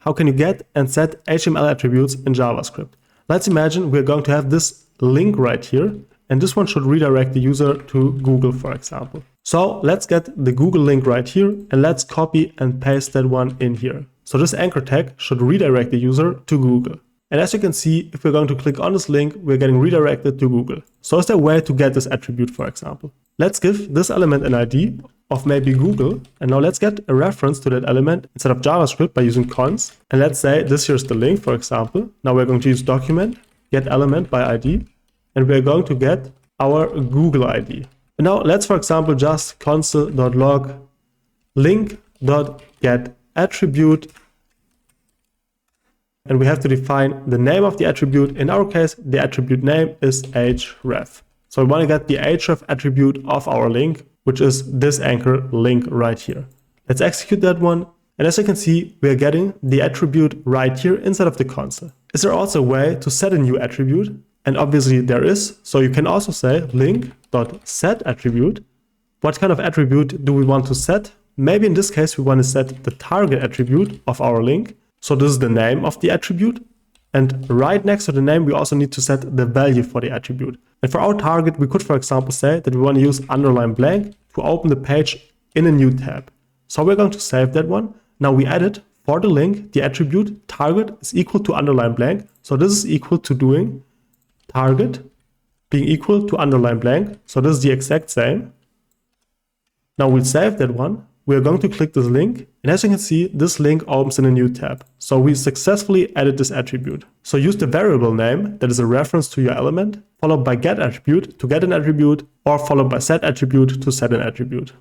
how can you get and set HTML attributes in JavaScript. Let's imagine we're going to have this link right here, and this one should redirect the user to Google, for example. So let's get the Google link right here, and let's copy and paste that one in here. So this anchor tag should redirect the user to Google. And as you can see, if we're going to click on this link, we're getting redirected to Google. So is there a way to get this attribute, for example? Let's give this element an ID of maybe Google. And now let's get a reference to that element instead of JavaScript by using cons. And let's say this here's the link, for example. Now we're going to use document, get element by ID, and we're going to get our Google ID. And now let's, for example, just console.log link.getAttribute. And we have to define the name of the attribute. In our case, the attribute name is href. So we want to get the href attribute of our link, which is this anchor link right here. Let's execute that one. And as you can see, we are getting the attribute right here instead of the console. Is there also a way to set a new attribute? And obviously there is. So you can also say link.setAttribute. What kind of attribute do we want to set? Maybe in this case, we want to set the target attribute of our link. So this is the name of the attribute. And right next to the name, we also need to set the value for the attribute. And for our target, we could, for example, say that we want to use underline blank to open the page in a new tab. So we're going to save that one. Now we added for the link, the attribute target is equal to underline blank. So this is equal to doing target being equal to underline blank. So this is the exact same. Now we'll save that one. We are going to click this link, and as you can see, this link opens in a new tab. So we successfully added this attribute. So use the variable name that is a reference to your element, followed by getAttribute to get an attribute, or followed by setAttribute to set an attribute.